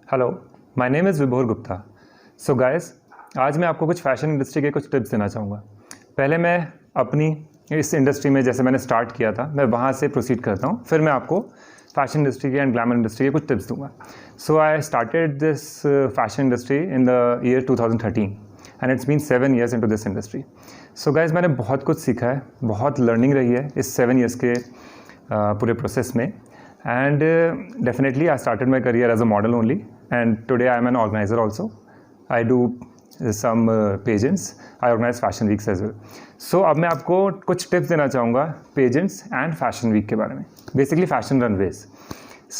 Hello, my name is विभोर Gupta. So guys, आज मैं आपको कुछ फैशन इंडस्ट्री के कुछ टिप्स देना चाहूँगा। पहले मैं अपनी इस इंडस्ट्री में जैसे मैंने स्टार्ट किया था, मैं वहाँ से प्रोसीड करता हूँ, फिर मैं आपको फैशन इंडस्ट्री के एंड ग्लैमर इंडस्ट्री के कुछ टिप्स दूंगा। So I started this fashion industry in the year 2013 and it's been 7 years into this industry. So guys, मैंने बहुत कुछ सीखा है, बहुत लर्निंग रही है इस 7 years के पूरे प्रोसेस में। And definitely I started my career as a model only, and today I am an organizer also. I do some pageants. I organize fashion weeks as well. So अब मैं आपको कुछ टिप्स देना चाहूँगा pageants and fashion week के बारे में, basically fashion runways.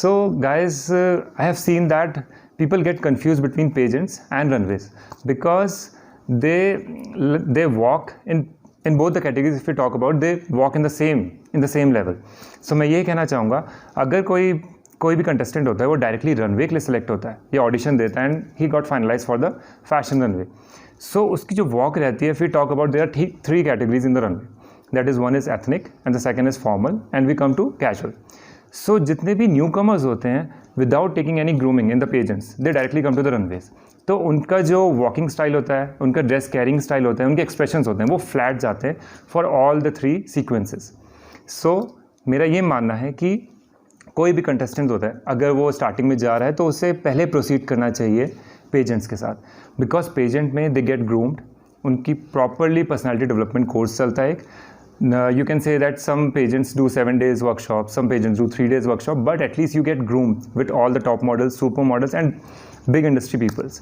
So guys, I have seen that people get confused between pageants and runways because they walk in both the categories. If we talk about, they walk in the same level. So मैं ये कहना चाहूँगा, अगर कोई भी contestant होता है वो डायरेक्टली रनवे के लिए सिलेक्ट होता है या ऑडिशन देता है and he got finalise for the fashion runway. So उसकी जो वॉक रहती है, फिर टॉक अबाउट देयर ठीक 3 categories in the runway, that is one is ethnic and the second is formal and we come to casual. So जितने भी newcomers होते हैं without taking any grooming in the pageants, they directly come to the runways. तो उनका जो walking style होता है, उनका ड्रेस कैरिंग स्टाइल होता है, उनके एक्सप्रेशंस होते हैं, वो फ्लैट जाते हैं फॉर ऑल द 3 सीक्वेंसेस। सो मेरा ये मानना है कि कोई भी कंटेस्टेंट होता है, अगर वो स्टार्टिंग में जा रहा है तो उसे पहले प्रोसीड करना चाहिए पेजेंट्स के साथ, बिकॉज पेजेंट में दे गेट ग्रूम्ड, उनकी प्रॉपरली पर्सनालिटी डेवलपमेंट कोर्स चलता है। You can say that some pageants do 7 days workshop, some pageants do 3 days workshop, but at least you get groomed with all the top models, super models and big industry peoples.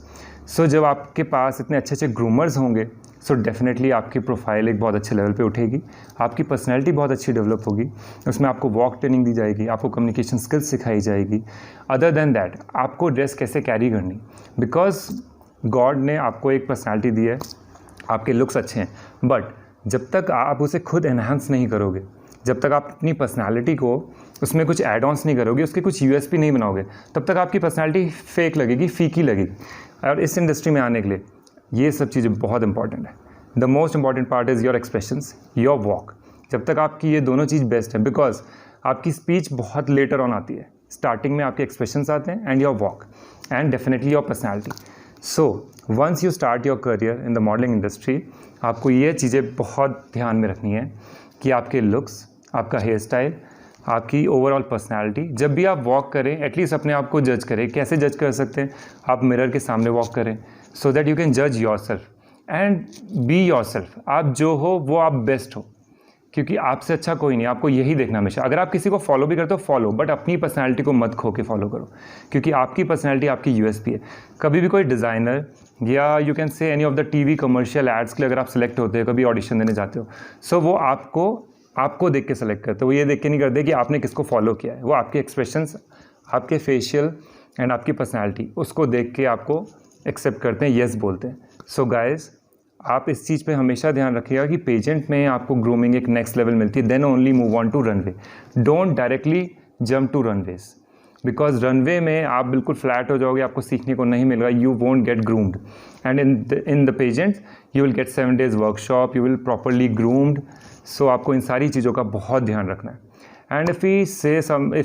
So जब आपके पास इतने अच्छे अच्छे ग्रूमर्स होंगे, so definitely आपकी profile एक बहुत अच्छे लेवल पे उठेगी, आपकी पर्सनैलिटी बहुत अच्छी डेवलप होगी, उसमें आपको वॉक ट्रेनिंग दी जाएगी, आपको कम्युनिकेशन स्किल्स सिखाई जाएगी। अदर देन दैट, आपको ड्रेस कैसे कैरी करनी, बिकॉज गॉड ने आपको एक पर्सनैलिटी दी है, आपके लुक्स अच्छे हैं, बट जब तक आप उसे खुद एनहांस नहीं करोगे, जब तक आप अपनी पर्सनालिटी को उसमें कुछ एड ऑन्स नहीं करोगे, उसके कुछ यूएसपी नहीं बनाओगे, तब तक आपकी पर्सनालिटी फेक लगेगी, फीकी लगेगी। और इस इंडस्ट्री में आने के लिए ये सब चीज़ें बहुत इंपॉर्टेंट है। The most important part is your expressions, your walk. जब तक आपकी ये दोनों चीज़ बेस्ट है, बिकॉज आपकी स्पीच बहुत लेटर ऑन आती है, स्टार्टिंग में आपके एक्सप्रेशंस आते हैं and your walk and definitely your personality. So once you start your career in the modelling industry, आपको ये चीज़ें बहुत ध्यान में रखनी है कि आपके लुक्स, आपका हेयर स्टाइल, आपकी ओवरऑल पर्सनैलिटी, जब भी आप वॉक करें एटलीस्ट अपने आप को जज करें। कैसे जज कर सकते हैं? आप मिरर के सामने वॉक करें सो दैट यू कैन जज your self and be your self. आप जो हो वो आप बेस्ट हो, क्योंकि आपसे अच्छा कोई नहीं। आपको यही देखना हमेशा। अगर आप किसी को फॉलो भी करते हो फॉलो, बट अपनी पर्सनैलिटी को मत खो के फॉलो करो, क्योंकि आपकी पर्सनैलिटी आपकी यूएसपी है। कभी भी कोई डिज़ाइनर या you can say any of the TV commercial ads के लिए अगर आप सेलेक्ट होते हो, कभी ऑडिशन देने जाते हो, सो वो आपको देख के सेलेक्ट करते हो। वो ये देख के नहीं करते कि आपने किसको फॉलो किया है। वो आपके एक्सप्रेशंस, आपके फेशियल एंड आपकी पर्सनैलिटी, उसको देख के आपको एक्सेप्ट करते हैं, येस बोलते हैं। सो गाइज, आप इस चीज़ पे हमेशा ध्यान रखिएगा कि पेजेंट में आपको ग्रूमिंग एक नेक्स्ट लेवल मिलती है, then only move on to runway. Don't directly jump to runways, because runway में आप बिल्कुल फ्लैट हो जाओगे, आपको सीखने को नहीं मिलेगा, you won't get groomed. And in the pageant you will get 7 days workshop, you will properly groomed. So आपको इन सारी चीज़ों का बहुत ध्यान रखना है। And if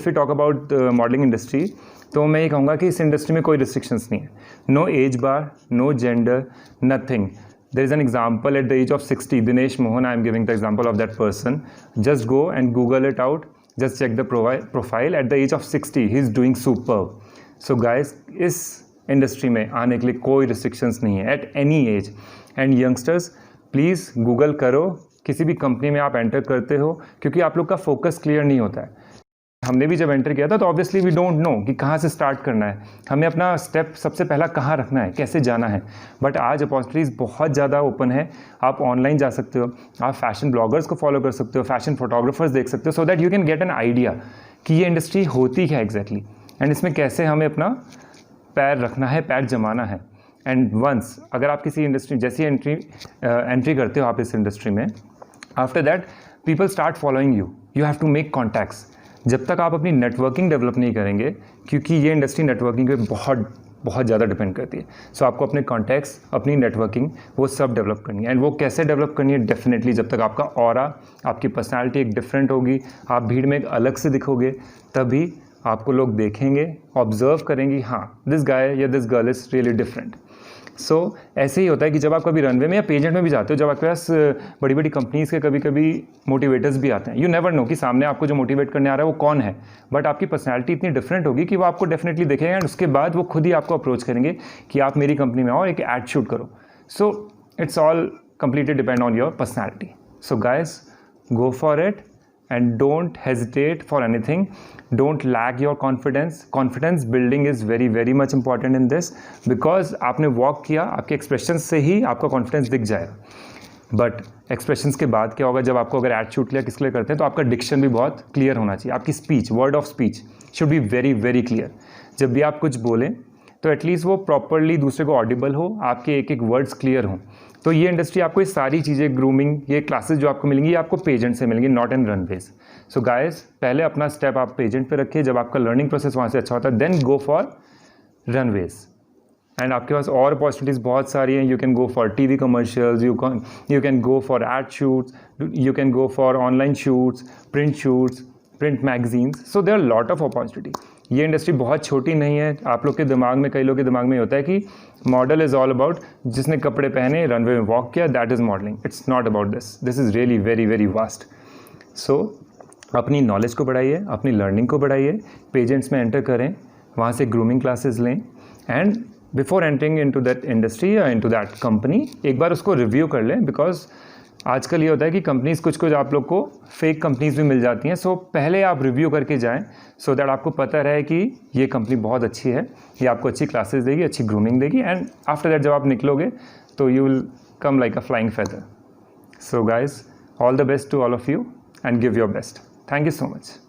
we talk about modelling industry, तो मैं ये कहूँगा कि इस इंडस्ट्री में कोई रिस्ट्रिक्शंस नहीं है। No age bar, no gender, nothing. There is an example at the age of 60, Dinesh Mohan, I am giving the example of that person. Just go and Google it out. Just check the profile. At the age of 60, he is doing superb. So guys, इस industry में आने के लिए कोई restrictions नहीं है at any age. And youngsters, please Google करो, किसी भी कंपनी में आप एंटर करते हो, क्योंकि आप लोग का फोकस क्लियर नहीं होता है। हमने भी जब एंटर किया था तो ऑब्वियसली वी डोंट नो कि कहाँ से स्टार्ट करना है, हमें अपना स्टेप सबसे पहला कहाँ रखना है, कैसे जाना है। बट आज अपॉर्चुनिटीज़ बहुत ज़्यादा ओपन है। आप ऑनलाइन जा सकते हो, आप फैशन ब्लॉगर्स को फॉलो कर सकते हो, फैशन फोटोग्राफर्स देख सकते हो, so that you can get an idea कि ये इंडस्ट्री होती है एग्जैक्टली एंड इसमें कैसे हमें अपना पैर रखना है, पैर जमाना है। एंड वंस अगर आप किसी इंडस्ट्री जैसी एंट्री करते हो आप इस इंडस्ट्री में, after that people start following you, you have to make contacts. जब तक आप अपनी नेटवर्किंग डेवलप नहीं करेंगे, क्योंकि ये इंडस्ट्री नेटवर्किंग पे बहुत ज़्यादा डिपेंड करती है। सो आपको अपने कॉन्टैक्ट्स, अपनी नेटवर्किंग, वो सब डेवलप करनी है। एंड वो कैसे डेवलप करनी है? डेफिनेटली जब तक आपका ऑरा, आपकी पर्सनैलिटी एक डिफरेंट होगी, आप भीड़ में एक अलग से दिखोगे, तभी आपको लोग देखेंगे, ऑब्जर्व करेंगे, हाँ दिस गाय या this girl is really different. So ऐसे ही होता है कि जब आप कभी रनवे में या पेजेंट में भी जाते हो, जब आपके पास बड़ी बड़ी कंपनीज़ के कभी कभी मोटिवेटर्स भी आते हैं, यू नेवर नो कि सामने आपको जो मोटिवेट करने आ रहा है वो कौन है, बट आपकी पर्सनैलिटी इतनी डिफरेंट होगी कि वो आपको डेफिनेटली देखेंगे एंड उसके बाद वो खुद ही आपको अप्रोच करेंगे कि आप मेरी कंपनी में आओ, एक ऐड शूट करो। So it's all completely depend on your personality. So guys, go for it and don't hesitate for anything. Don't lack your confidence. Confidence building is very very much important in this, because आपने walk किया, आपके expressions से ही आपका confidence दिख जाएगा। But expressions के बाद क्या होगा, जब आपको अगर एड शूट लिया किसके लिए करते हैं, तो आपका डिक्शन भी बहुत क्लियर होना चाहिए, आपकी speech, word of speech should be very very clear. जब भी आप कुछ बोलें तो एटलीस्ट वो प्रॉपरली दूसरे को ऑडिबल हो, आपके एक एक वर्ड्स क्लियर हों। तो ये इंडस्ट्री आपको ये सारी चीज़ें, ग्रूमिंग, ये क्लासेस जो आपको मिलेंगी, ये आपको पेजेंट से मिलेंगी, not in runways. So guys, पहले अपना स्टेप आप पेजेंट पे रखिए, जब आपका लर्निंग प्रोसेस वहाँ से अच्छा होता है then go for runways. And आपके पास और अपॉर्चुनिटीज़ बहुत सारी हैं। You can go for TV commercials, you can go for ad shoots, you can go for online shoots, print magazines. So there are lot of opportunity. ये industry बहुत छोटी नहीं है। आप लोग के दिमाग में, कई लोग के दिमाग में होता है कि मॉडल इज़ ऑल अबाउट जिसने कपड़े पहने, रनवे में वॉक किया, that is modelling. It's not about this is really very very vast. So अपनी नॉलेज को बढ़ाइए, अपनी लर्निंग को बढ़ाइए, पेजेंट्स में एंटर करें, वहाँ से ग्रूमिंग क्लासेस लें, and before entering into that industry या इनटू दैट कंपनी एक बार उसको रिव्यू कर लें, बिकॉज आजकल ये होता है कि कंपनीज़ कुछ आप लोग को फेक कंपनीज़ भी मिल जाती हैं। सो पहले आप रिव्यू करके जाएं, सो दैट आपको पता रहे कि ये कंपनी बहुत अच्छी है, ये आपको अच्छी क्लासेस देगी, अच्छी ग्रूमिंग देगी, एंड आफ्टर दैट जब आप निकलोगे तो you will come like a flying feather. So guys, all the best to all of you and give your best. Thank you so much.